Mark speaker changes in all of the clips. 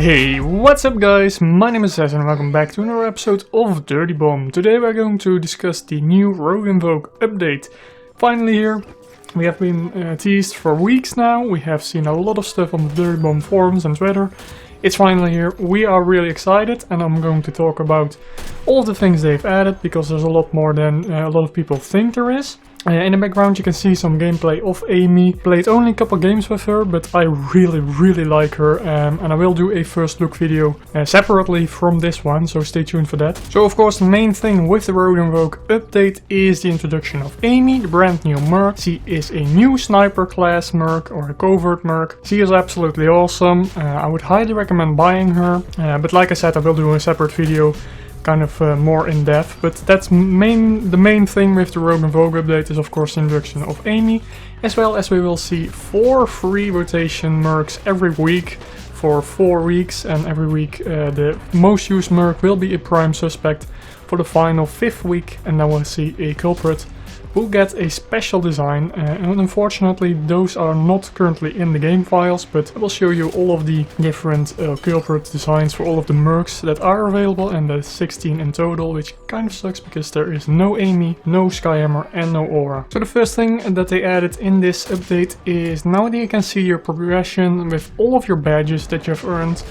Speaker 1: Hey, what's up guys, my name is Zes and welcome back to another episode of Dirty Bomb. Today we're going to discuss the new Vogue update. Finally here, we have been teased for weeks now, we have seen a lot of stuff on the Dirty Bomb forums and Twitter. It's finally here, we are really excited and I'm going to talk about all the things they've added because there's a lot more than a lot of people think there is. In the background you can see some gameplay of Aimee. Played only a couple games with her, but I really like her and I will do a first look video separately from this one, so stay tuned for that. So of course the main thing with the Vogue update is the introduction of Aimee, the brand new merc. She is a new sniper class merc or a covert merc. She is absolutely awesome. I would highly recommend buying her, but like I said I will do a separate video kind of more in depth, but that's the main thing with the Vogue update is of course the introduction of Aimee, as well as we will see 4 free rotation mercs every week for 4 weeks, and every week the most used merc will be a prime suspect for the final 5th week, and then we'll see a culprit who gets a special design, and unfortunately those are not currently in the game files, but I will show you all of the different culprit designs for all of the mercs that are available, and there's 16 in total, which kind of sucks because there is no Aimee, no Skyhammer and no Aura. So the first thing that they added in this update is now that you can see your progression with all of your badges that you've earned.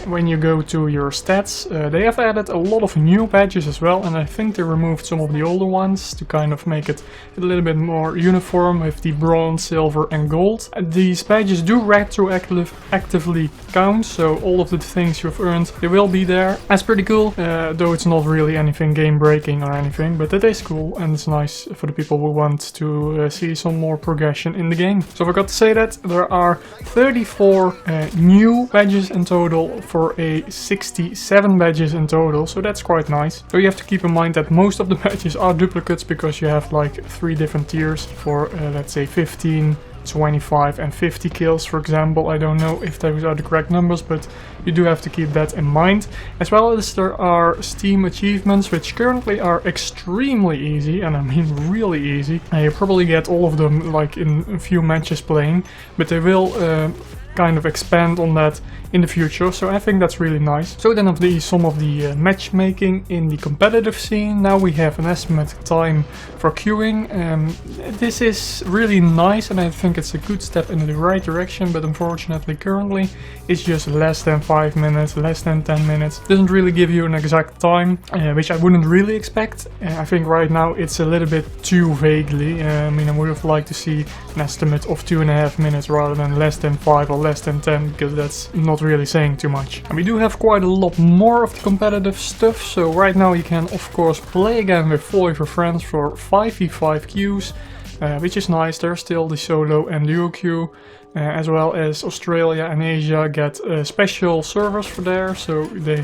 Speaker 1: When you go to your stats, they have added a lot of new badges as well, and I think they removed some of the older ones to kind of make it a little bit more uniform with the bronze, silver and gold. These badges do retroactively count, so all of the things you've earned, they will be there. That's pretty cool, though it's not really anything game breaking or anything, but it is cool and it's nice for the people who want to see some more progression in the game. So I forgot to say that there are 34 new badges in total for a 67 badges in total, so that's quite nice. So you have to keep in mind that most of the badges are duplicates because you have like 3 different tiers for let's say 15, 25 and 50 kills, for example. I don't know if those are the correct numbers, but you do have to keep that in mind. As well as there are Steam achievements, which currently are extremely easy, and I mean really easy. You probably get all of them like in a few matches playing, but they will kind of expand on that in the future, so I think that's really nice. So then some of the matchmaking in the competitive scene. Now we have an estimated time for queuing. This is really nice and I think it's a good step in the right direction, but unfortunately currently it's just less than 5 minutes, less than 10 minutes. Doesn't really give you an exact time, which I wouldn't really expect. I think right now it's a little bit too vaguely. I mean, I would have liked to see an estimate of 2.5 minutes rather than less than 5 or less than 10, because that's not really saying too much. And we do have quite a lot more of the competitive stuff, so right now you can of course play again with 4 of your friends for 5v5 queues, which is nice. There's still the solo and duo queue, as well as Australia and Asia get special servers for there, so they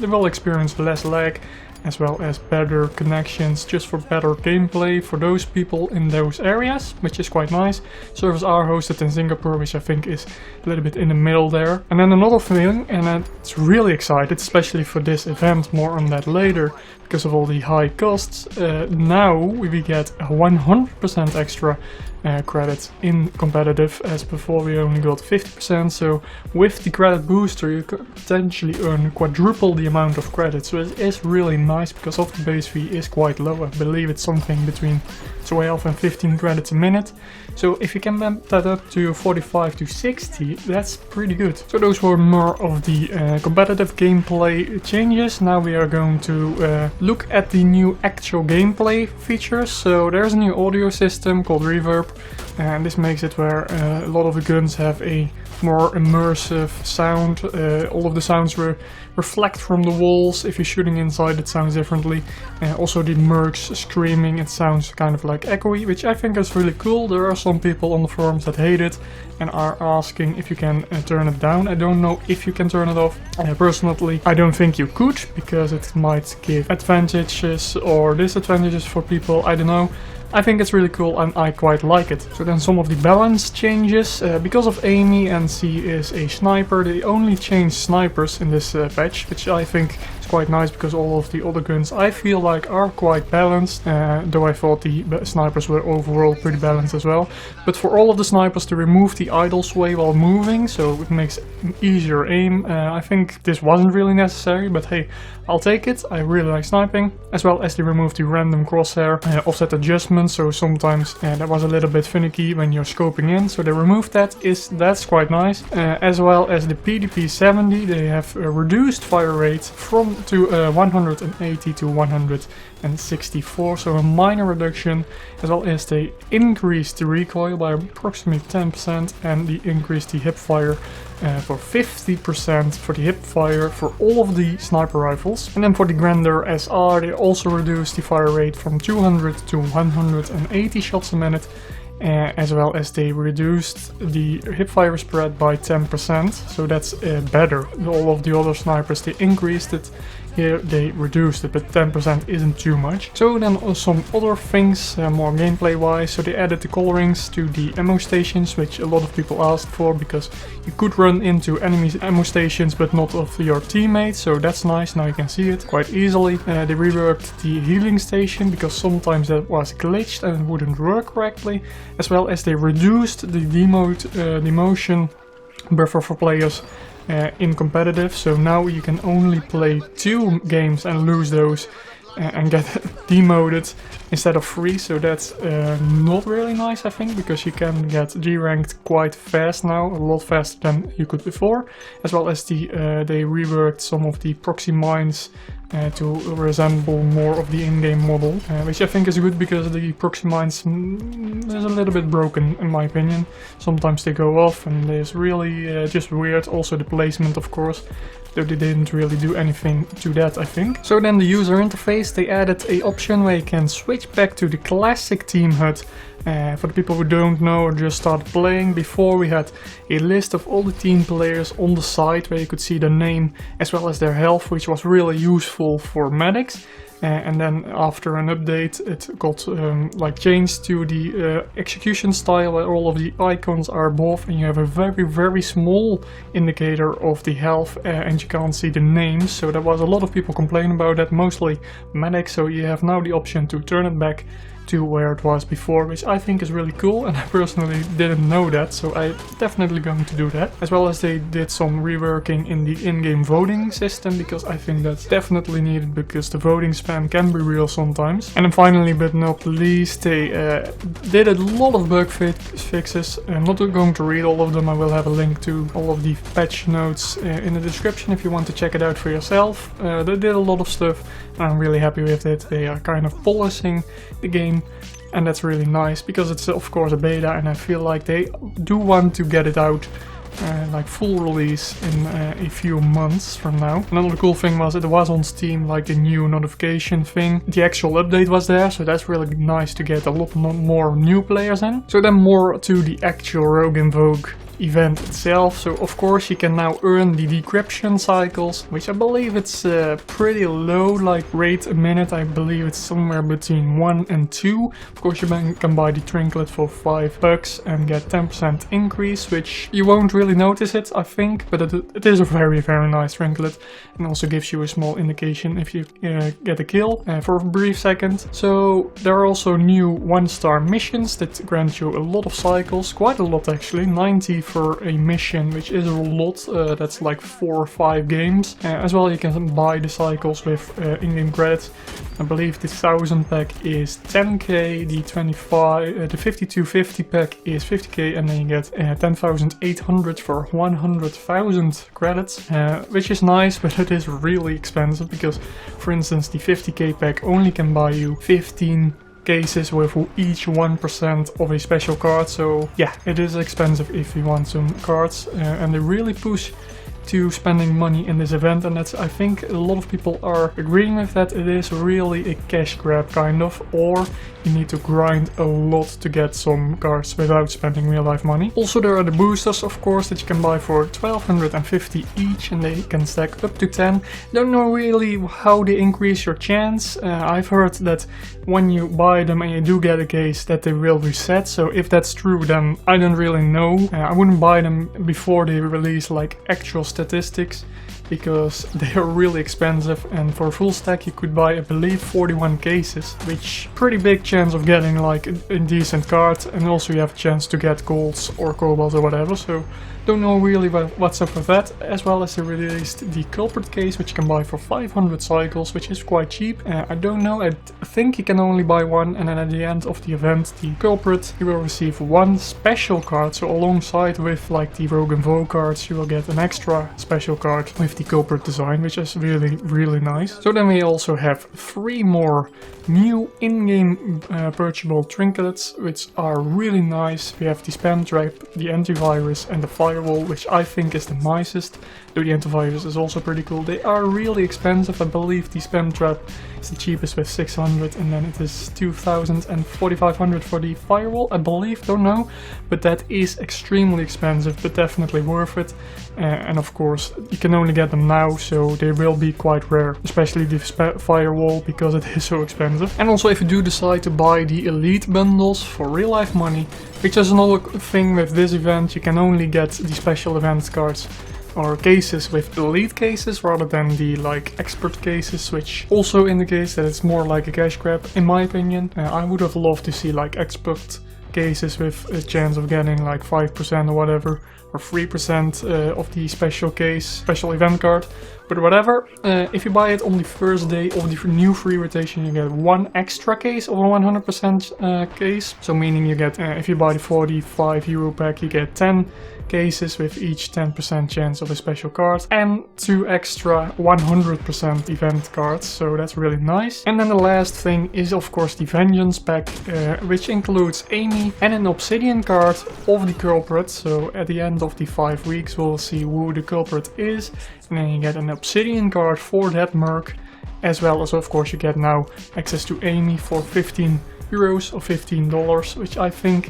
Speaker 1: will experience less lag, as well as better connections just for better gameplay for those people in those areas, which is quite nice. Servers are hosted in Singapore, which I think is a little bit in the middle there. And then another thing, and it's really excited, especially for this event, more on that later, because of all the high costs, now we get 100% extra credits in competitive, as before we only got 50%, so with the credit booster you could potentially earn quadruple the amount of credits, so it is really nice because of the base fee is quite low. I believe it's something between 12 and 15 credits a minute, so if you can bump that up to 45 to 60, that's pretty good. So those were more of the competitive gameplay changes. Now we are going to look at the new actual gameplay features. So there's a new audio system called Reverb, and this makes it where a lot of the guns have a more immersive sound. All of the sounds reflect from the walls. If you're shooting inside, it sounds differently. Also the mercs screaming, it sounds kind of like echoey, which I think is really cool. There are some people on the forums that hate it and are asking if you can turn it down. I don't know if you can turn it off. Personally, I don't think you could, because it might give advantages or disadvantages for people. I don't know. I think it's really cool and I quite like it. So then some of the balance changes. Because of Aimee and she is a sniper, they only change snipers in this patch, which I think is quite nice because all of the other guns I feel like are quite balanced, though I thought the snipers were overall pretty balanced as well. But for all of the snipers to remove the idle sway while moving, so it makes an easier aim, I think this wasn't really necessary, but hey, I'll take it. I really like sniping, as well as they removed the random crosshair offset adjustment, so sometimes that was a little bit finicky when you're scoping in, so they removed that. That's quite nice. As well as the PDP-70, they have reduced fire rate from 180 to 164, so a minor reduction, as well as they increased the recoil by approximately 10% and they increased the hip fire for 50% for the hip fire for all of the sniper rifles. And then for the Grandeur SR, they also reduced the fire rate from 200 to 180 shots a minute, as well as they reduced the hip fire spread by 10%, so that's better. All of the other snipers, they increased it. Here they reduced it, but 10% isn't too much. So then some other things, more gameplay wise. So they added the colorings to the ammo stations, which a lot of people asked for, because you could run into enemy ammo stations but not of your teammates, so that's nice. Now you can see it quite easily. They reworked the healing station because sometimes that was glitched and wouldn't work correctly, as well as they reduced the demotion buffer for players in competitive, so now you can only play 2 games and lose those and get demoted instead of 3, so that's not really nice, I think, because you can get G-ranked quite fast now, a lot faster than you could before, as well as they reworked some of the proxy mines to resemble more of the in-game model, which I think is good because the proxy mines is a little bit broken in my opinion. Sometimes they go off and it's really just weird. Also the placement, of course, though they didn't really do anything to that, I think. So then the user interface, they added a option where you can switch back to the classic team HUD. For the people who don't know or just started playing, before we had a list of all the team players on the side where you could see their name as well as their health, which was really useful for medics. And then after an update it got like changed to the execution style where all of the icons are above and you have a very small indicator of the health and you can't see the names. So there was a lot of people complaining about that, mostly medics, so you have now the option to turn it back to where it was before, which I think is really cool, and I personally didn't know that, so I'm definitely going to do that. As well as they did some reworking in the in-game voting system, because I think that's definitely needed, because the voting spam can be real sometimes. And then finally, but not least, they did a lot of bug fixes. I'm not going to read all of them. I will have a link to all of the patch notes in the description if you want to check it out for yourself. They did a lot of stuff and I'm really happy with it. They are kind of polishing the game, and that's really nice because it's of course a beta, and I feel like they do want to get it out like full release in a few months from now. Another cool thing was it was on Steam, like the new notification thing. The actual update was there, so that's really nice to get a lot more new players in. So then more to the actual Rogue and Vogue event itself. So of course you can now earn the decryption cycles, which I believe it's pretty low, like rate a minute. I believe it's somewhere between 1 and 2. Of course you can buy the trinket for $5 and get 10% increase, which you won't really notice it, I think, but it is a very nice trinket, and also gives you a small indication if you get a kill for a brief second. So there are also new 1-star missions that grant you a lot of cycles, quite a lot actually, 90 for a mission, which is a lot. That's like 4 or 5 games. As well, you can buy the cycles with in-game credits. I believe the 1000 pack is 10k, the 5250 pack is 50k, and then you get 10,800 for 100,000 credits, which is nice, but it is really expensive because, for instance, the 50k pack only can buy you 15 cases with each 1% of a special card. So yeah, it is expensive if you want some cards, and they really push to spending money in this event, and that's, I think a lot of people are agreeing with that. It is really a cash grab kind of, or you need to grind a lot to get some cards without spending real life money. Also there are the boosters, of course, that you can buy for 1250 each, and they can stack up to 10. Don't know really how they increase your chance. I've heard that when you buy them and you do get a case that they will reset, so if that's true then I don't really know. I wouldn't buy them before they release like actual statistics, because they are really expensive, and for full stack you could buy, I believe, 41 cases, which pretty big chance of getting like a decent card, and also you have a chance to get golds or kobolds or whatever, so don't know really what's up with that. As well as they released the culprit case, which you can buy for 500 cycles, which is quite cheap. I don't know, I think you can only buy one, and then at the end of the event, the culprit, you will receive one special card, so alongside with like the Rogue and Vogue cards, you will get an extra special card with the culprit design, which is really nice. So then we also have 3 more new in-game purchasable trinkets, which are really nice. We have the spam trap, the antivirus, and the firewall, which I think is the nicest, though the antivirus is also pretty cool. They are really expensive. I believe the spam trap is the cheapest with 600, and then it is 2000 and 4500 for the firewall, I believe, don't know, but that is extremely expensive, but definitely worth it. And of course you can only get them now, so they will be quite rare, especially the firewall, because it is so expensive. And also if you do decide to buy the elite bundles for real life money, which is another thing with this event, you can only get the special event cards or cases with elite cases rather than the like expert cases, which also indicates that it's more like a cash grab in my opinion. I would have loved to see like expert cases with a chance of getting like 5% or whatever, or 3% of the special event card. But whatever, if you buy it on the first day of the new free rotation, you get 1 extra case of a 100% case. So meaning you get, if you buy the 45 euro pack, you get 10 cases with each 10% chance of a special card, and 2 extra 100% event cards, so that's really nice. And then the last thing is of course the Vengeance pack, which includes Aimee and an Obsidian card of the culprit. So at the end of the 5 weeks we'll see who the culprit is, and then you get an Obsidian card for that merc, as well as of course you get now access to Aimee for 15 euros or $15, which I think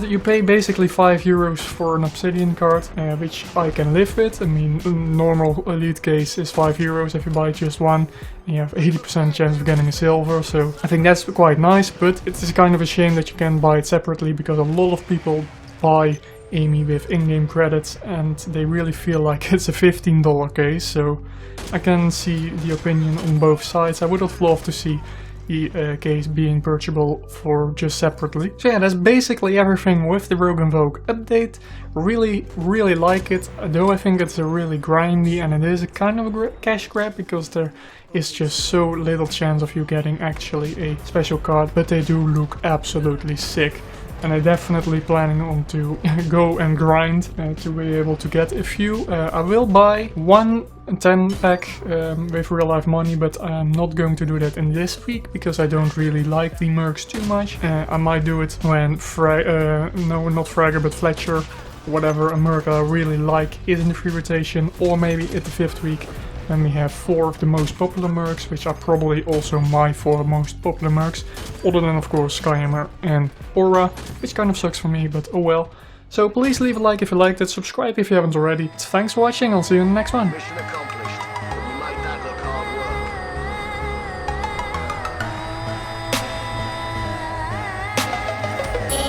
Speaker 1: you pay basically 5 euros for an Obsidian card, which I can live with. I mean, normal elite case is 5 euros if you buy just one, and you have 80% chance of getting a silver, so I think that's quite nice. But it is kind of a shame that you can buy it separately, because a lot of people buy Aimee with in-game credits and they really feel like it's a $15 case, so I can see the opinion on both sides. I would have loved to see the case being purchasable for just separately. So yeah, that's basically everything with the Rogue and Vogue update. Really like it, though I think it's a really grindy, and it is a kind of a cash grab, because there is just so little chance of you getting actually a special card, but they do look absolutely sick. And I'm definitely planning on to go and grind to be able to get a few. I will buy 1 10 pack with real life money, but I'm not going to do that in this week because I don't really like the mercs too much. I might do it when no, not Fragger, but Fletcher, whatever a merc I really like is in the free rotation, or maybe at the 5th week when we have 4 of the most popular mercs, which are probably also my 4 most popular mercs, other than of course Skyhammer and Aura, which kind of sucks for me, but oh well. So please leave a like if you liked it, subscribe if you haven't already. Thanks for watching, I'll see you in the next one.
Speaker 2: Mission accomplished, but you made that look hard work.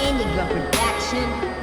Speaker 3: Indigo Production.